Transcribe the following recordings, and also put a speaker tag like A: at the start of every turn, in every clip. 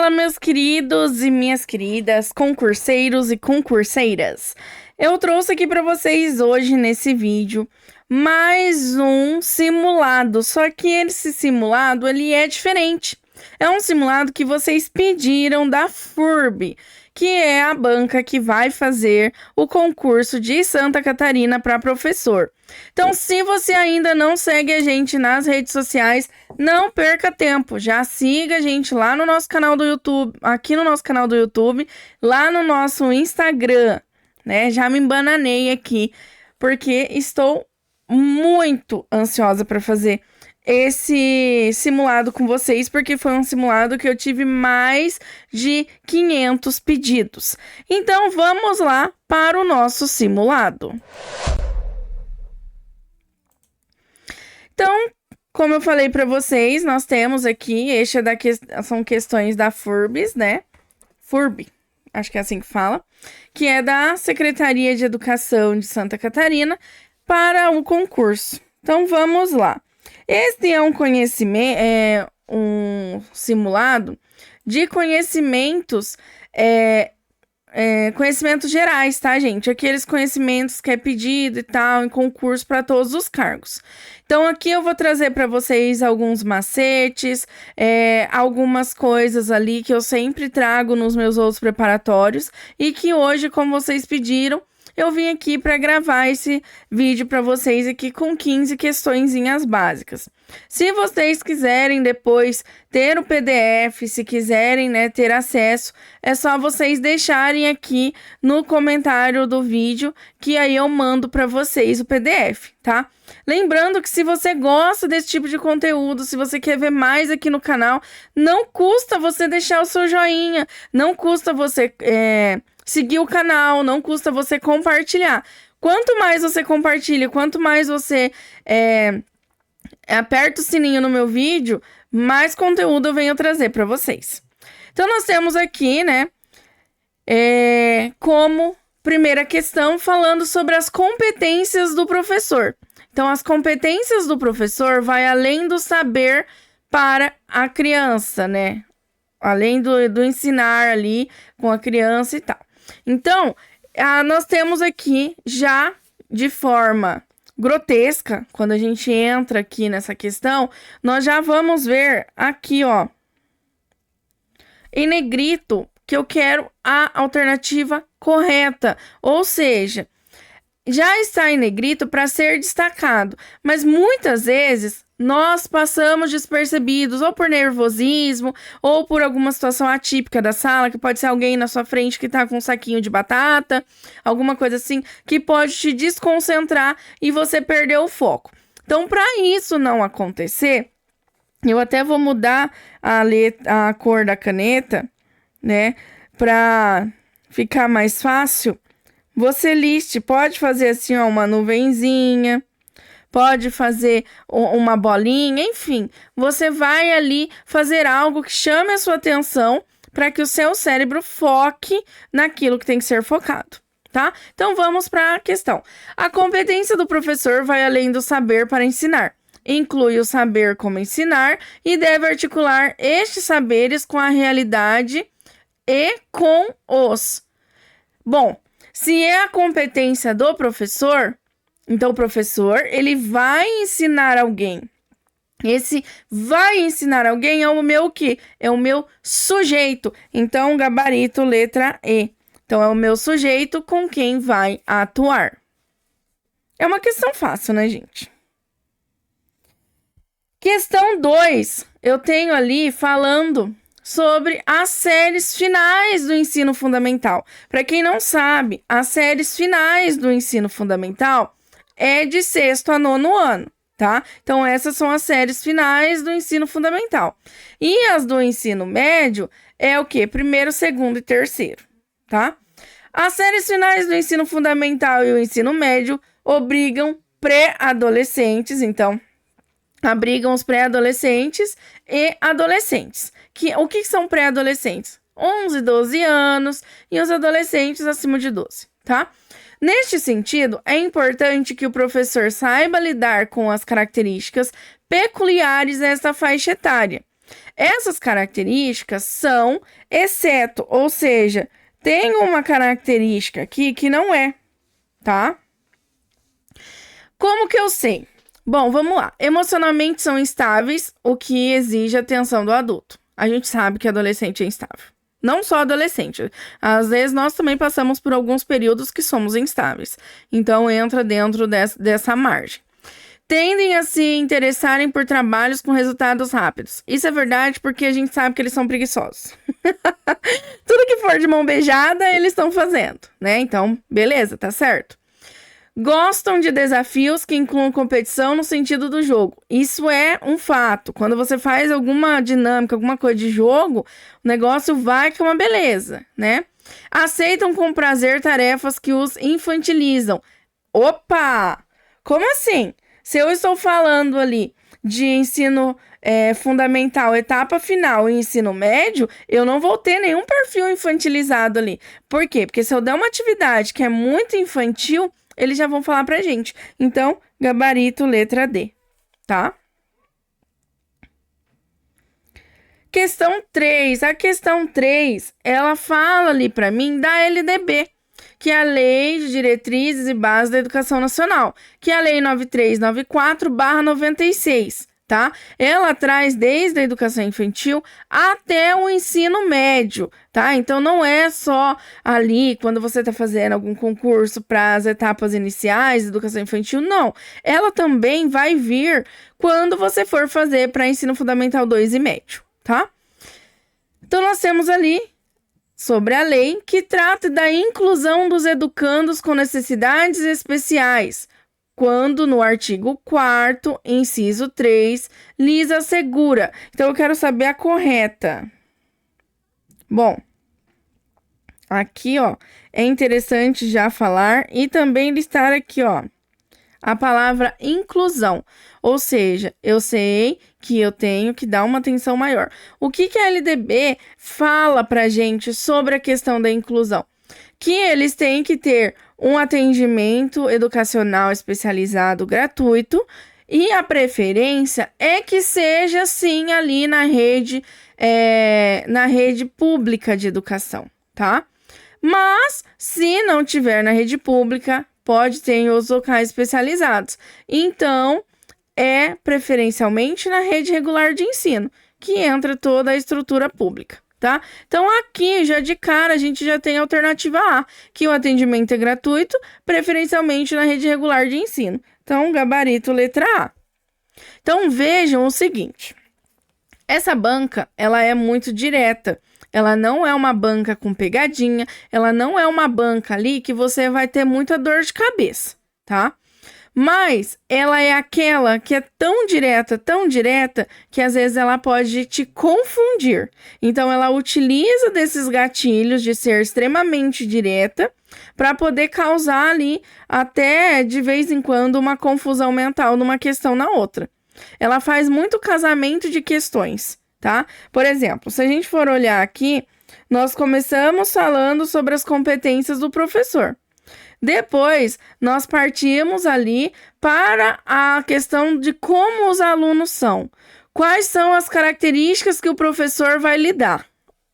A: Fala, meus queridos e minhas queridas, concurseiros e concurseiras. Eu trouxe aqui para vocês hoje nesse vídeo mais um simulado, só que esse simulado ele é diferente. É um simulado que vocês pediram da FURB, que é a banca que vai fazer o concurso de Santa Catarina para professor. Então, se você ainda não segue a gente nas redes sociais, não perca tempo. Já siga a gente lá no nosso canal do YouTube, aqui no nosso canal do YouTube, lá no nosso Instagram, né? Já me embananei aqui, porque estou muito ansiosa para fazer esse simulado com vocês, porque foi um simulado que eu tive mais de 500 pedidos. Então, vamos lá para o nosso simulado. Então, como eu falei para vocês, nós temos aqui, são questões da FURBS, né? FURB, acho que é assim que fala, que é da Secretaria de Educação de Santa Catarina para o concurso. Então, vamos lá. Este é um simulado de conhecimentos, conhecimentos gerais, tá, gente? Aqueles conhecimentos que é pedido e tal em concurso para todos os cargos. Então, aqui eu vou trazer para vocês alguns macetes, algumas coisas ali que eu sempre trago nos meus outros preparatórios e que hoje, como vocês pediram, eu vim aqui para gravar esse vídeo para vocês aqui com 15 questõezinhas básicas. Se vocês quiserem depois ter o PDF, se quiserem, né, ter acesso, é só vocês deixarem aqui no comentário do vídeo, que aí eu mando para vocês o PDF, tá? Lembrando que se você gosta desse tipo de conteúdo, se você quer ver mais aqui no canal, não custa você deixar o seu joinha, não custa você seguir o canal, não custa você compartilhar. Quanto mais você compartilha, quanto mais você aperta o sininho no meu vídeo, mais conteúdo eu venho trazer para vocês. Então, nós temos aqui, né, como primeira questão, falando sobre as competências do professor. Então, as competências do professor vai além do saber para a criança, né? Além do ensinar ali com a criança e tal. Então, nós temos aqui já de forma grotesca, quando a gente entra aqui nessa questão, nós já vamos ver aqui, ó, em negrito, que eu quero a alternativa correta, ou seja, já está em negrito para ser destacado, mas muitas vezes nós passamos despercebidos ou por nervosismo ou por alguma situação atípica da sala, que pode ser alguém na sua frente que está com um saquinho de batata, alguma coisa assim, que pode te desconcentrar e você perder o foco. Então, para isso não acontecer, eu até vou mudar a cor da caneta, né, para ficar mais fácil. Você pode fazer assim, ó, uma nuvenzinha, pode fazer uma bolinha, enfim. Você vai ali fazer algo que chame a sua atenção para que o seu cérebro foque naquilo que tem que ser focado, tá? Então, vamos para a questão. A competência do professor vai além do saber para ensinar. Inclui o saber como ensinar e deve articular estes saberes com a realidade e com os... Bom, se é a competência do professor, então o professor, ele vai ensinar alguém. Esse vai ensinar alguém é o meu quê? É o meu sujeito. Então, gabarito, letra E. Então, é o meu sujeito com quem vai atuar. É uma questão fácil, né, gente? Questão 2. Eu tenho ali falando sobre as séries finais do ensino fundamental. Para quem não sabe, as séries finais do ensino fundamental é de 6º a 9º ano, tá? Então, essas são as séries finais do ensino fundamental. E as do ensino médio é o quê? 1º, 2º e 3º, tá? As séries finais do ensino fundamental e o ensino médio obrigam pré-adolescentes, então, abrigam os pré-adolescentes e adolescentes. O que são pré-adolescentes? 11, 12 anos e os adolescentes acima de 12, tá? Neste sentido, é importante que o professor saiba lidar com as características peculiares desta faixa etária. Essas características são exceto, ou seja, tem uma característica aqui que não é, tá? Como que eu sei? Bom, vamos lá. Emocionalmente são instáveis, o que exige atenção do adulto. A gente sabe que adolescente é instável. Não só adolescente. Às vezes nós também passamos por alguns períodos que somos instáveis. Então entra dentro dessa margem. Tendem a se interessarem por trabalhos com resultados rápidos. Isso é verdade porque a gente sabe que eles são preguiçosos. Tudo que for de mão beijada, eles estão fazendo, né? Então, beleza, tá certo. Gostam de desafios que incluam competição no sentido do jogo. Isso é um fato. Quando você faz alguma dinâmica, alguma coisa de jogo, o negócio vai que é uma beleza, né? Aceitam com prazer tarefas que os infantilizam. Opa! Como assim? Se eu estou falando ali de ensino fundamental, etapa final e ensino médio, eu não vou ter nenhum perfil infantilizado ali. Por quê? Porque se eu der uma atividade que é muito infantil, eles já vão falar pra gente. Então, gabarito, letra D, tá? Questão 3. A questão 3, ela fala ali pra mim da LDB, que é a Lei de Diretrizes e Bases da Educação Nacional, que é a Lei 9394/96, tá? Ela traz desde a educação infantil até o ensino médio, tá? Então, não é só ali, quando você está fazendo algum concurso para as etapas iniciais de educação infantil, não. Ela também vai vir quando você for fazer para ensino fundamental 2 e médio, tá? Então, nós temos ali sobre a lei que trata da inclusão dos educandos com necessidades especiais, quando no artigo 4º, inciso 3, lhes assegura. Então, eu quero saber a correta. Bom, aqui, ó, é interessante já falar e também listar aqui, ó, a palavra inclusão. Ou seja, eu sei que eu tenho que dar uma atenção maior. O que a LDB fala pra gente sobre a questão da inclusão? Que eles têm que ter um atendimento educacional especializado gratuito e a preferência é que seja, sim, ali na rede pública de educação, tá? Mas, se não tiver na rede pública, pode ter em outros locais especializados. Então, é preferencialmente na rede regular de ensino, que entra toda a estrutura pública, tá? Então, aqui, já de cara, a gente já tem a alternativa A, que o atendimento é gratuito, preferencialmente na rede regular de ensino. Então, gabarito letra A. Então, vejam o seguinte. Essa banca, ela é muito direta. Ela não é uma banca com pegadinha, ela não é uma banca ali que você vai ter muita dor de cabeça, tá? Mas ela é aquela que é tão direta, que às vezes ela pode te confundir. Então, ela utiliza desses gatilhos de ser extremamente direta para poder causar ali, até de vez em quando, uma confusão mental numa questão na outra. Ela faz muito casamento de questões, tá? Por exemplo, se a gente for olhar aqui, nós começamos falando sobre as competências do professor. Depois, nós partimos ali para a questão de como os alunos são. Quais são as características que o professor vai lidar?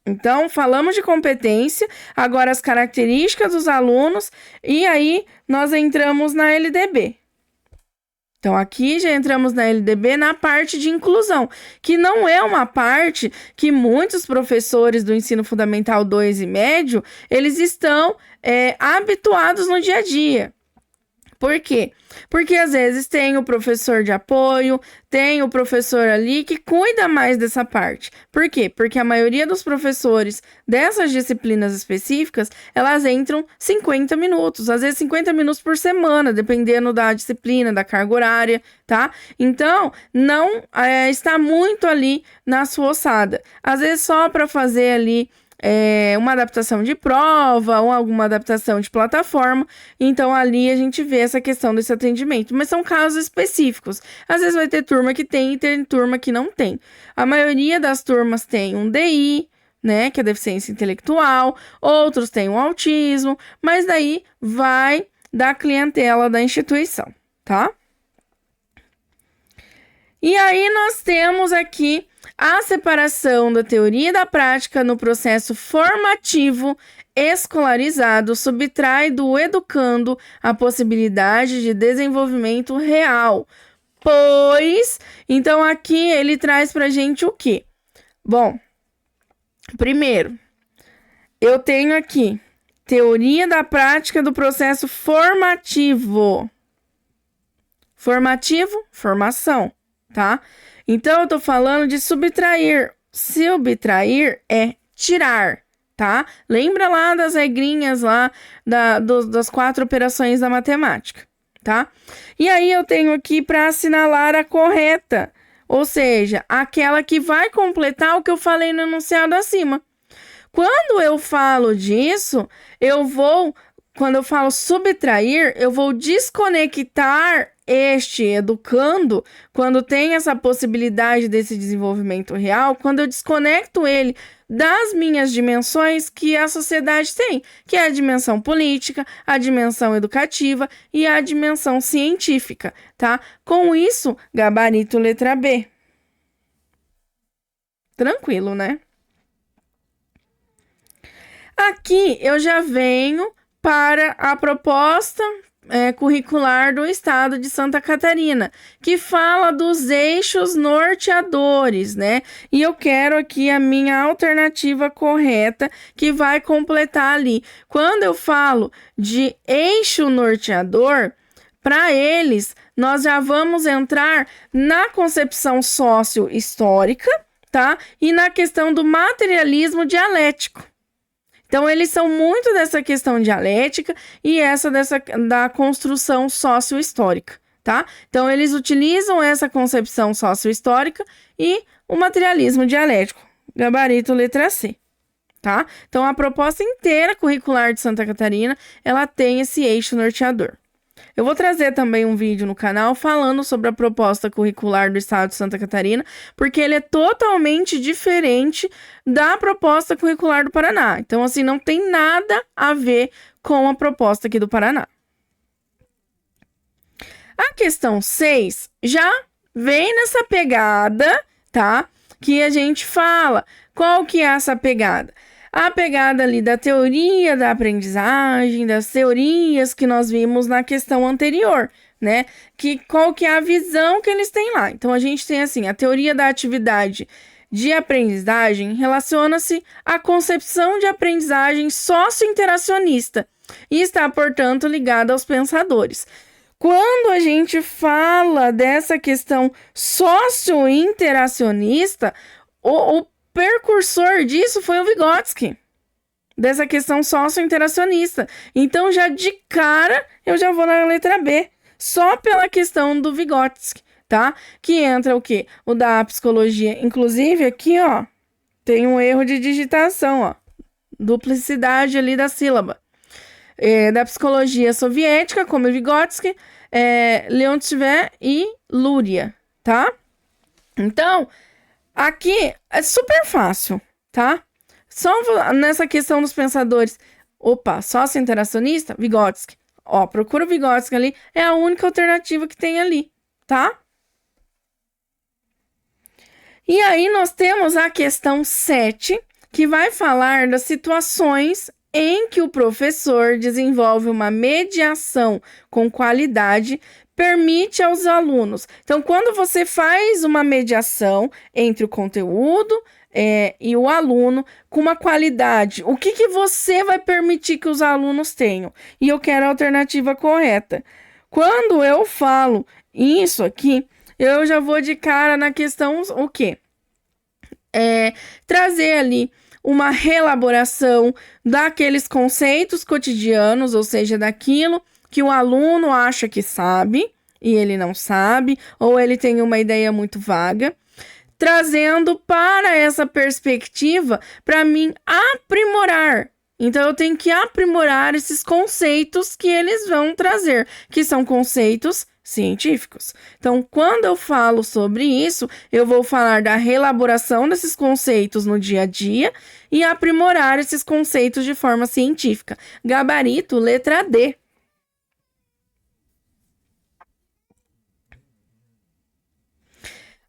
A: Então, falamos de competência, agora as características dos alunos, e aí nós entramos na LDB. Então, aqui já entramos na LDB na parte de inclusão, que não é uma parte que muitos professores do ensino fundamental 2 e médio, eles estão habituados no dia a dia. Por quê? Porque às vezes tem o professor de apoio, tem o professor ali que cuida mais dessa parte. Por quê? Porque a maioria dos professores dessas disciplinas específicas, elas entram 50 minutos, às vezes 50 minutos por semana, dependendo da disciplina, da carga horária, tá? Então, não está muito ali na sua ossada. Às vezes só para fazer ali uma adaptação de prova ou alguma adaptação de plataforma, então ali a gente vê essa questão desse atendimento, mas são casos específicos. Às vezes vai ter turma que tem e tem turma que não tem. A maioria das turmas tem um DI, né, que é deficiência intelectual, outros têm um autismo, mas daí vai da clientela da instituição, tá? E aí nós temos aqui a separação da teoria e da prática no processo formativo escolarizado subtrai do educando a possibilidade de desenvolvimento real. Pois, então aqui ele traz pra gente o quê? Bom, primeiro, eu tenho aqui teoria da prática do processo formativo. Formativo, formação, tá? Então, eu tô falando de subtrair. Subtrair é tirar, tá? Lembra lá das regrinhas lá das 4 operações da matemática, tá? E aí, eu tenho aqui para assinalar a correta, ou seja, aquela que vai completar o que eu falei no enunciado acima. Quando eu falo disso, quando eu falo subtrair, eu vou desconectar este educando, quando tem essa possibilidade desse desenvolvimento real, quando eu desconecto ele das minhas dimensões que a sociedade tem, que é a dimensão política, a dimensão educativa e a dimensão científica, tá? Com isso, gabarito letra B. Tranquilo, né? Aqui eu já venho para a proposta curricular do estado de Santa Catarina, que fala dos eixos norteadores, né? E eu quero aqui a minha alternativa correta, que vai completar ali. Quando eu falo de eixo norteador, para eles, nós já vamos entrar na concepção sócio-histórica, tá? E na questão do materialismo dialético. Então, eles são muito dessa questão dialética e da construção sócio-histórica, tá? Então, eles utilizam essa concepção sócio-histórica e o materialismo dialético. Gabarito letra C, tá? Então, a proposta inteira curricular de Santa Catarina, ela tem esse eixo norteador. Eu vou trazer também um vídeo no canal falando sobre a proposta curricular do estado de Santa Catarina, porque ele é totalmente diferente da proposta curricular do Paraná. Então, assim, não tem nada a ver com a proposta aqui do Paraná. A questão 6 já vem nessa pegada, tá? Que a gente fala. Qual que é essa pegada? A pegada ali da teoria da aprendizagem, das teorias que nós vimos na questão anterior, né? Qual que é a visão que eles têm lá. Então, a gente tem assim, a teoria da atividade de aprendizagem relaciona-se à concepção de aprendizagem socio-interacionista e está, portanto, ligada aos pensadores. Quando a gente fala dessa questão socio-interacionista, o precursor disso foi o Vygotsky, dessa questão socio-interacionista. Então, já de cara, eu já vou na letra B, só pela questão do Vygotsky, tá? Que entra o quê? O da psicologia. Inclusive, aqui, ó, tem um erro de digitação, ó, duplicidade ali da sílaba. Da psicologia soviética, como Vygotsky, Leontiev e Luria, tá? Então, aqui é super fácil, tá? Só nessa questão dos pensadores. Opa, sócio-interacionista? Vygotsky. Ó, procura o Vygotsky ali. É a única alternativa que tem ali, tá? E aí nós temos a questão 7, que vai falar das situações em que o professor desenvolve uma mediação com qualidade, permite aos alunos. Então, quando você faz uma mediação entre o conteúdo e o aluno com uma qualidade, o que você vai permitir que os alunos tenham? E eu quero a alternativa correta. Quando eu falo isso aqui, eu já vou de cara na questão o quê? Trazer ali uma reelaboração daqueles conceitos cotidianos, ou seja, daquilo que o aluno acha que sabe e ele não sabe, ou ele tem uma ideia muito vaga, trazendo para essa perspectiva para mim aprimorar. Então, eu tenho que aprimorar esses conceitos que eles vão trazer, que são conceitos científicos. Então, quando eu falo sobre isso, eu vou falar da reelaboração desses conceitos no dia a dia e aprimorar esses conceitos de forma científica. Gabarito, letra D.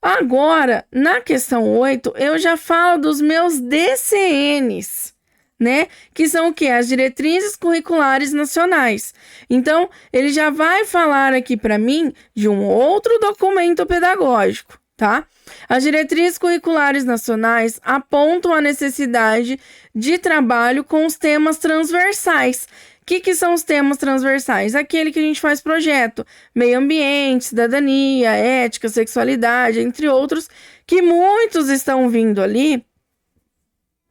A: Agora, na questão 8, eu já falo dos meus DCNs, né? Que são o quê? As diretrizes curriculares nacionais. Então, ele já vai falar aqui para mim de um outro documento pedagógico, tá? As diretrizes curriculares nacionais apontam a necessidade de trabalho com os temas transversais. O que são os temas transversais? Aquele que a gente faz projeto, meio ambiente, cidadania, ética, sexualidade, entre outros, que muitos estão vindo ali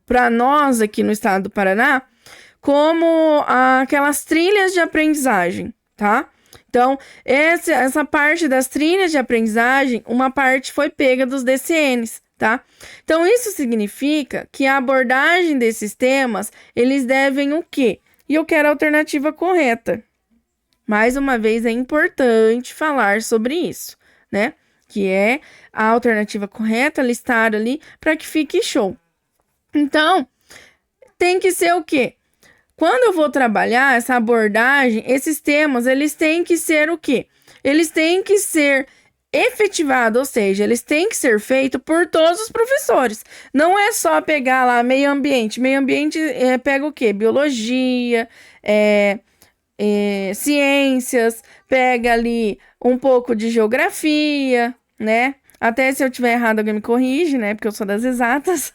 A: para nós aqui no estado do Paraná, como aquelas trilhas de aprendizagem, tá? Então, essa parte das trilhas de aprendizagem, uma parte foi pega dos DCNs, tá? Então, isso significa que a abordagem desses temas, eles devem o quê? E eu quero a alternativa correta. Mais uma vez, é importante falar sobre isso, né? Que é a alternativa correta, listar ali, para que fique show. Então, tem que ser o quê? Quando eu vou trabalhar essa abordagem, esses temas, eles têm que ser o quê? Eles têm que ser efetivados, ou seja, eles têm que ser feitos por todos os professores. Não é só pegar lá meio ambiente. Meio ambiente pega o quê? Biologia, ciências, pega ali um pouco de geografia, né? Até se eu tiver errado, alguém me corrige, né? Porque eu sou das exatas.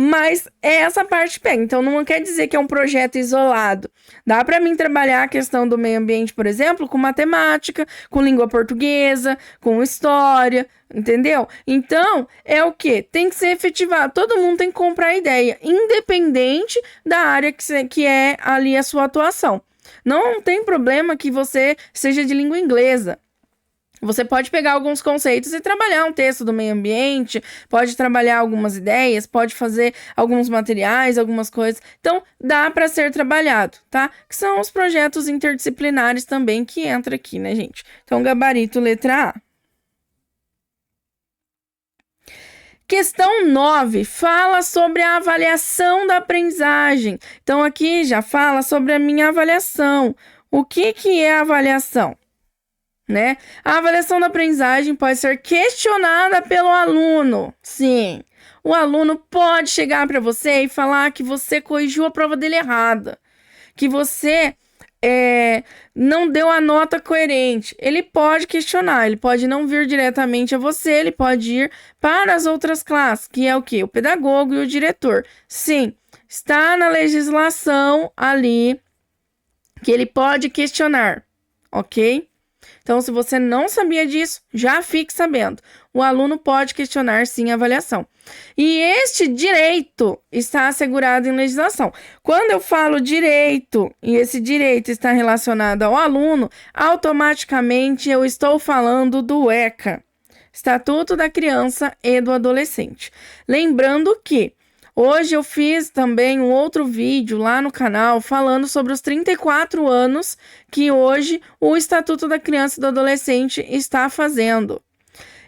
A: Mas essa parte pega. Então, não quer dizer que é um projeto isolado. Dá para mim trabalhar a questão do meio ambiente, por exemplo, com matemática, com língua portuguesa, com história, entendeu? Então, é o quê? Tem que ser efetivado. Todo mundo tem que comprar a ideia, independente da área que é ali a sua atuação. Não tem problema que você seja de língua inglesa. Você pode pegar alguns conceitos e trabalhar um texto do meio ambiente, pode trabalhar algumas ideias, pode fazer alguns materiais, algumas coisas. Então, dá para ser trabalhado, tá? Que são os projetos interdisciplinares também que entra aqui, né, gente? Então, gabarito letra A. Questão 9 fala sobre a avaliação da aprendizagem. Então, aqui já fala sobre a minha avaliação. O que é a avaliação? Né? A avaliação da aprendizagem pode ser questionada pelo aluno. Sim, o aluno pode chegar para você e falar que você corrigiu a prova dele errada, que você não deu a nota coerente. Ele pode questionar, ele pode não vir diretamente a você, ele pode ir para as outras classes, que é o quê? O pedagogo e o diretor. Sim, está na legislação ali que ele pode questionar, ok? Então, se você não sabia disso, já fique sabendo. O aluno pode questionar, sim, a avaliação. E este direito está assegurado em legislação. Quando eu falo direito, e esse direito está relacionado ao aluno, automaticamente eu estou falando do ECA, Estatuto da Criança e do Adolescente. Lembrando que hoje eu fiz também um outro vídeo lá no canal falando sobre os 34 anos que hoje o Estatuto da Criança e do Adolescente está fazendo.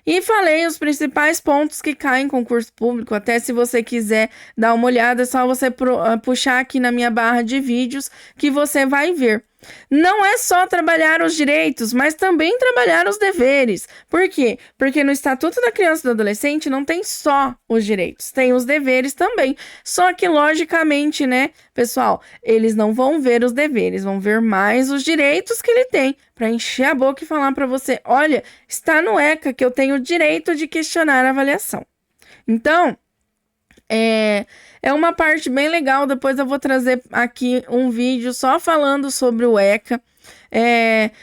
A: E falei os principais pontos que caem em concurso público. Até se você quiser dar uma olhada, é só você puxar aqui na minha barra de vídeos que você vai ver. Não é só trabalhar os direitos, mas também trabalhar os deveres. Por quê? Porque no Estatuto da Criança e do Adolescente não tem só os direitos, tem os deveres também. Só que, logicamente, né, pessoal, eles não vão ver os deveres, vão ver mais os direitos que ele tem, para encher a boca e falar para você, olha, está no ECA que eu tenho o direito de questionar a avaliação. Então, é uma parte bem legal. Depois eu vou trazer aqui um vídeo só falando sobre o ECA,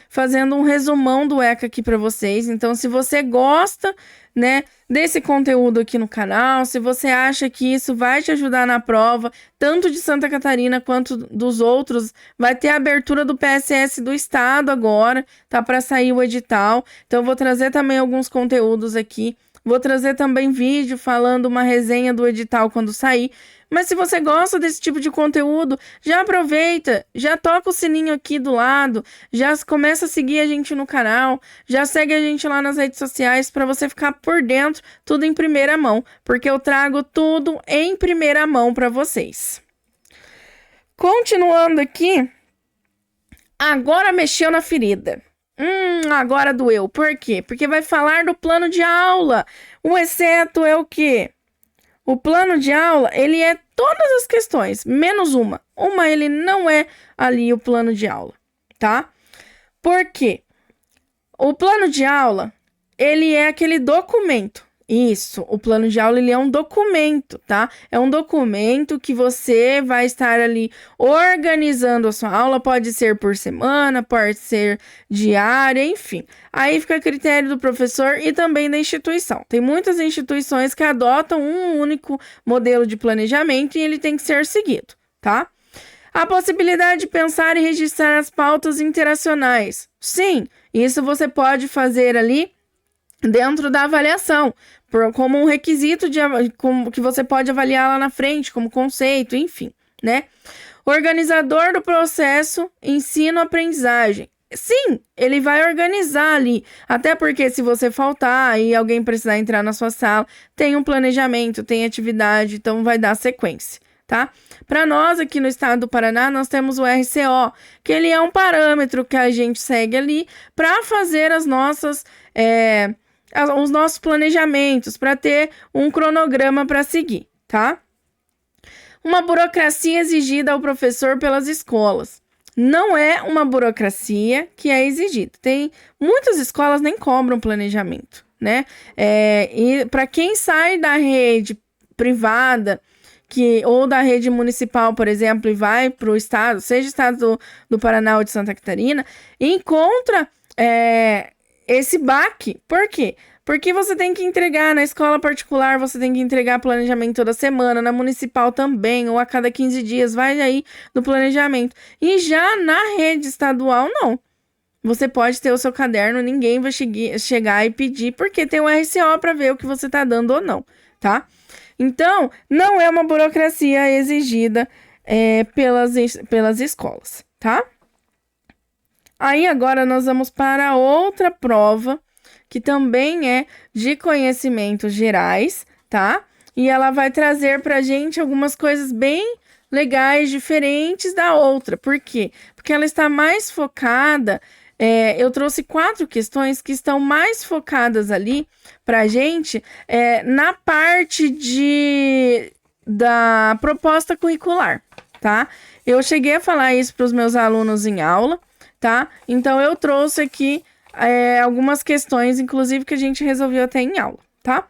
A: fazendo um resumão do ECA aqui para vocês. Então, se você gosta, né, desse conteúdo aqui no canal, se você acha que isso vai te ajudar na prova, tanto de Santa Catarina quanto dos outros, vai ter a abertura do PSS do estado agora, tá para sair o edital. Então, eu vou trazer também alguns conteúdos aqui. Vou trazer também vídeo falando uma resenha do edital quando sair. Mas se você gosta desse tipo de conteúdo, já aproveita, já toca o sininho aqui do lado, já começa a seguir a gente no canal, já segue a gente lá nas redes sociais para você ficar por dentro, tudo em primeira mão, porque eu trago tudo em primeira mão para vocês. Continuando aqui, agora mexeu na ferida. Agora doeu. Por quê? Porque vai falar do plano de aula. O exceto é o quê? O plano de aula, ele é todas as questões, menos uma. Uma, ele não é ali o plano de aula, tá? Por quê? O plano de aula, ele é aquele documento. Isso, o plano de aula, ele é um documento, tá? É um documento que você vai estar ali organizando a sua aula, pode ser por semana, pode ser diária, enfim. Aí fica a critério do professor e também da instituição. Tem muitas instituições que adotam um único modelo de planejamento e ele tem que ser seguido, tá? A possibilidade de pensar e registrar as pautas interacionais. Sim, isso você pode fazer ali dentro da avaliação, como um requisito como que você pode avaliar lá na frente, como conceito, enfim, né? Organizador do processo ensino-aprendizagem. Sim, ele vai organizar ali, até porque se você faltar e alguém precisar entrar na sua sala, tem um planejamento, tem atividade, então vai dar sequência, tá? Para nós aqui no estado do Paraná, nós temos o RCO, que ele é um parâmetro que a gente segue ali para fazer os nossos planejamentos, para ter um cronograma para seguir, tá? Uma burocracia exigida ao professor pelas escolas. Não é uma burocracia que é exigida. Tem muitas escolas nem cobram planejamento, né? E para quem sai da rede privada ou da rede municipal, por exemplo, e vai para o estado, seja estado do Paraná ou de Santa Catarina, encontra esse baque. Por quê? Porque você tem que entregar na escola particular, você tem que entregar planejamento toda semana, na municipal também, ou a cada 15 dias, vai aí no planejamento. E já na rede estadual, não. Você pode ter o seu caderno, ninguém vai chegar e pedir, porque tem o RCO para ver o que você está dando ou não, tá? Então, não é uma burocracia exigida pelas escolas, tá? Aí agora nós vamos para outra prova, que também é de conhecimentos gerais, tá? E ela vai trazer pra gente algumas coisas bem legais, diferentes da outra. Por quê? Porque ela está mais focada. Eu trouxe 4 questões que estão mais focadas ali pra gente na parte da proposta curricular, tá? Eu cheguei a falar isso para os meus alunos em aula, tá? Então eu trouxe aqui algumas questões, inclusive, que a gente resolveu até em aula, tá?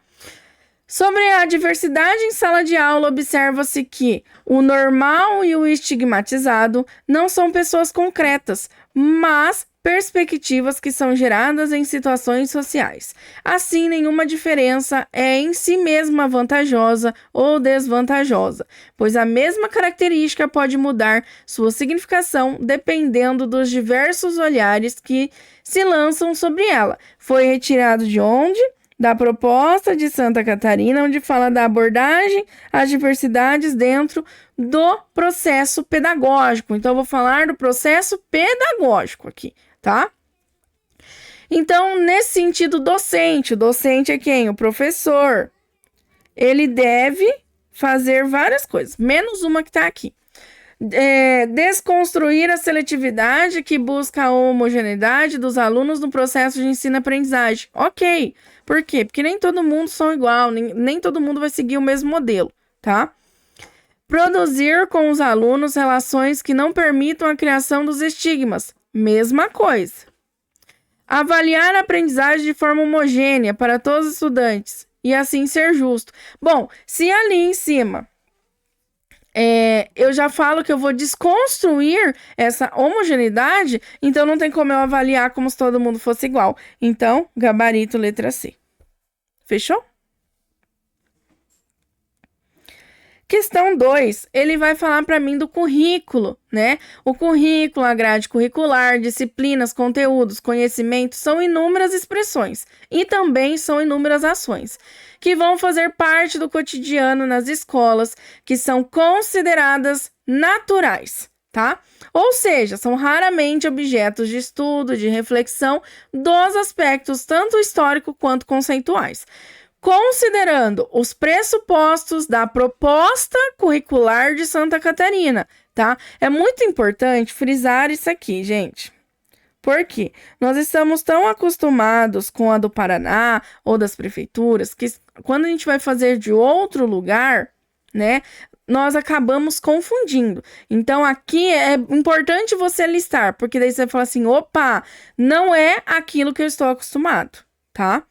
A: Sobre a diversidade em sala de aula, observa-se que o normal e o estigmatizado não são pessoas concretas, mas perspectivas que são geradas em situações sociais. Assim, nenhuma diferença é em si mesma vantajosa ou desvantajosa, pois a mesma característica pode mudar sua significação dependendo dos diversos olhares que se lançam sobre ela. Foi retirado de onde? Da proposta de Santa Catarina, onde fala da abordagem às diversidades dentro do processo pedagógico. Então, eu vou falar do processo pedagógico aqui, tá? Então, nesse sentido docente, o docente é quem? O professor. Ele deve fazer várias coisas, menos uma que está aqui. Desconstruir a seletividade que busca a homogeneidade dos alunos no processo de ensino-aprendizagem. Ok. Por quê? Porque nem todo mundo são igual, nem todo mundo vai seguir o mesmo modelo, tá? Produzir com os alunos relações que não permitam a criação dos estigmas. Mesma coisa. Avaliar a aprendizagem de forma homogênea para todos os estudantes e assim ser justo. Bom, se ali em cima eu já falo que eu vou desconstruir essa homogeneidade, então não tem como eu avaliar como se todo mundo fosse igual. Então, gabarito letra C. Fechou? Questão 2, ele vai falar para mim do currículo, né? O currículo, a grade curricular, disciplinas, conteúdos, conhecimentos, são inúmeras expressões e também são inúmeras ações que vão fazer parte do cotidiano nas escolas, que são consideradas naturais, tá? Ou seja, são raramente objetos de estudo, de reflexão dos aspectos tanto histórico quanto conceituais. Considerando os pressupostos da proposta curricular de Santa Catarina, tá? É muito importante frisar isso aqui, gente. Por quê? Nós estamos tão acostumados com a do Paraná ou das prefeituras que quando a gente vai fazer de outro lugar, né, nós acabamos confundindo. Então, aqui é importante você listar, porque daí você vai falar assim, opa, não é aquilo que eu estou acostumado, tá?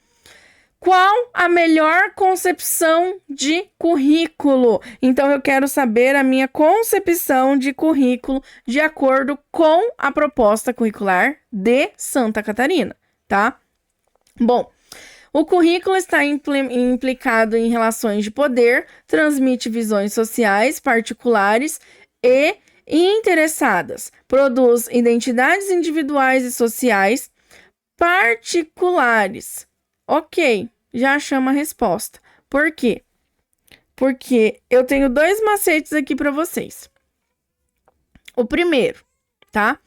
A: Qual a melhor concepção de currículo? Então, eu quero saber a minha concepção de currículo de acordo com a proposta curricular de Santa Catarina, tá? Bom, o currículo está implicado em relações de poder, transmite visões sociais, particulares e interessadas, produz identidades individuais e sociais particulares. Ok, já chama a resposta. Por quê? Porque eu tenho 2 macetes aqui para vocês. O primeiro, tá?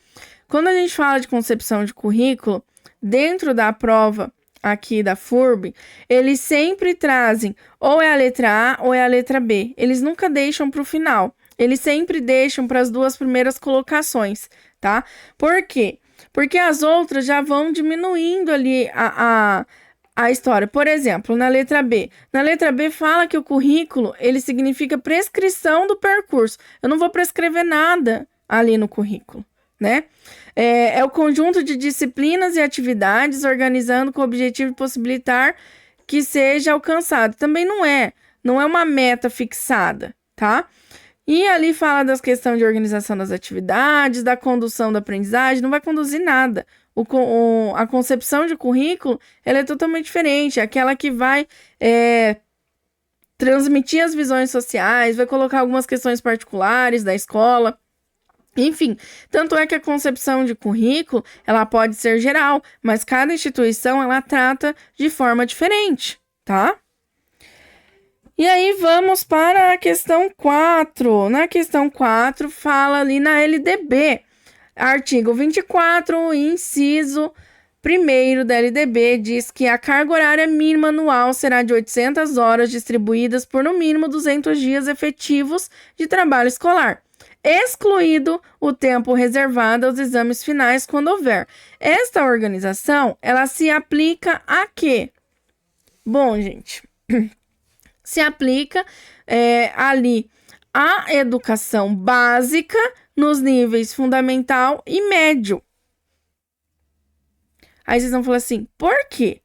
A: Quando a gente fala de concepção de currículo, dentro da prova aqui da FURB, eles sempre trazem ou é a letra A ou é a letra B. Eles nunca deixam para o final. Eles sempre deixam para as 2 primeiras colocações, tá? Por quê? Porque as outras já vão diminuindo ali a história. Por exemplo, na letra B. Na letra B fala que o currículo, ele significa prescrição do percurso. Eu não vou prescrever nada ali no currículo, né? É o conjunto de disciplinas e atividades organizando com o objetivo de possibilitar que seja alcançado. Também não é uma meta fixada, tá? E ali fala das questões de organização das atividades, da condução da aprendizagem, não vai conduzir nada. A concepção de currículo, ela é totalmente diferente, é aquela que vai transmitir as visões sociais, vai colocar algumas questões particulares da escola. Enfim, tanto é que a concepção de currículo, ela pode ser geral, mas cada instituição, ela trata de forma diferente, tá? E aí, vamos para a questão 4. Na questão 4, fala ali na LDB, artigo 24, inciso 1º da LDB, diz que a carga horária mínima anual será de 800 horas distribuídas por no mínimo 200 dias efetivos de trabalho escolar, excluído o tempo reservado aos exames finais quando houver. Esta organização, ela se aplica a quê? Bom, gente, se aplica ali a educação básica nos níveis fundamental e médio. Aí vocês vão falar assim, por quê?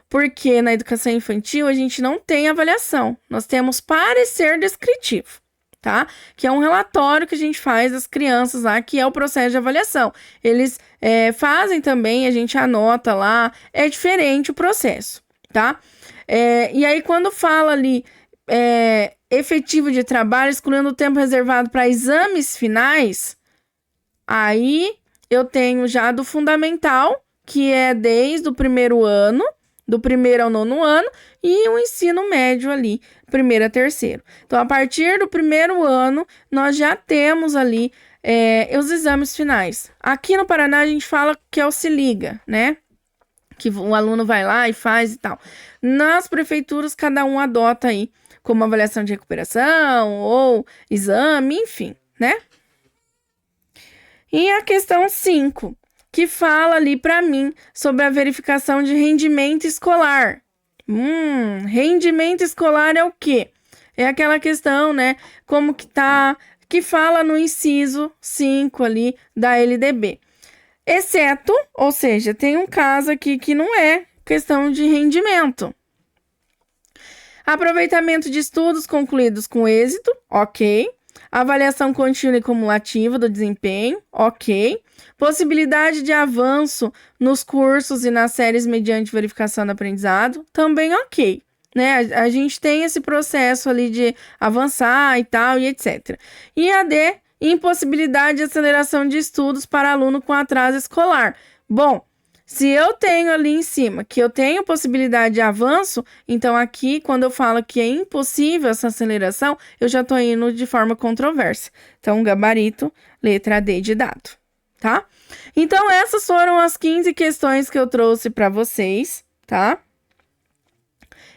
A: Porque na educação infantil a gente não tem avaliação, nós temos parecer descritivo, tá? Que é um relatório que a gente faz das crianças lá, que é o processo de avaliação. Eles fazem também, a gente anota lá, é diferente o processo, tá? E aí quando fala ali efetivo de trabalho, excluindo o tempo reservado para exames finais, aí eu tenho já do fundamental, que é desde o 1º ano, do 1º ao 9º ano, e o ensino médio ali, 1º a 3º. Então, a partir do 1º ano, nós já temos ali os exames finais. Aqui no Paraná, a gente fala que é o Se Liga, né? Que o aluno vai lá e faz e tal. Nas prefeituras, cada um adota aí, como avaliação de recuperação, ou exame, enfim, né? E a questão 5, que fala ali para mim sobre a verificação de rendimento escolar. Rendimento escolar é o quê? É aquela questão, né? Como que tá, que fala no inciso 5 ali da LDB. Exceto, ou seja, tem um caso aqui que não é questão de rendimento. Aproveitamento de estudos concluídos com êxito, ok. Avaliação contínua e cumulativa do desempenho, ok. Possibilidade de avanço nos cursos e nas séries mediante verificação do aprendizado, também ok. Né? A gente tem esse processo ali de avançar e tal, e etc. E a D, impossibilidade de aceleração de estudos para aluno com atraso escolar. Bom, se eu tenho ali em cima que eu tenho possibilidade de avanço, então aqui, quando eu falo que é impossível essa aceleração, eu já estou indo de forma controversa. Então, gabarito, letra D de dado, tá? Então, essas foram as 15 questões que eu trouxe para vocês, tá?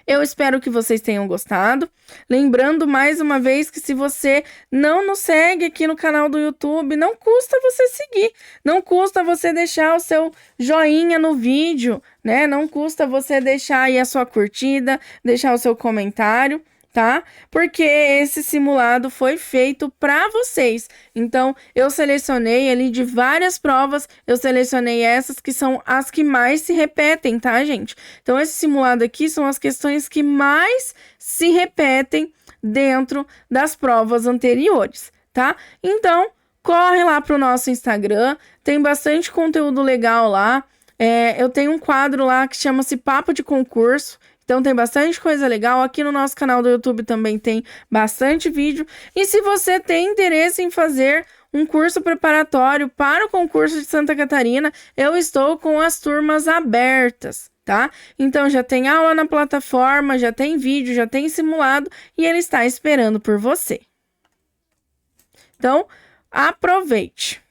A: Eu espero que vocês tenham gostado. Lembrando mais uma vez que se você não nos segue aqui no canal do YouTube, não custa você seguir, não custa você deixar o seu joinha no vídeo, né? Não custa você deixar aí a sua curtida, deixar o seu comentário, tá? Porque esse simulado foi feito para vocês. Então, eu selecionei ali de várias provas, eu selecionei essas que são as que mais se repetem, tá, gente? Então, esse simulado aqui são as questões que mais se repetem dentro das provas anteriores, tá? Então, corre lá pro nosso Instagram, tem bastante conteúdo legal lá. Eu tenho um quadro lá que chama-se Papo de Concurso. Então tem bastante coisa legal. Aqui no nosso canal do YouTube também tem bastante vídeo. E se você tem interesse em fazer um curso preparatório para o concurso de Santa Catarina, eu estou com as turmas abertas, tá? Então já tem aula na plataforma, já tem vídeo, já tem simulado e ele está esperando por você. Então, aproveite!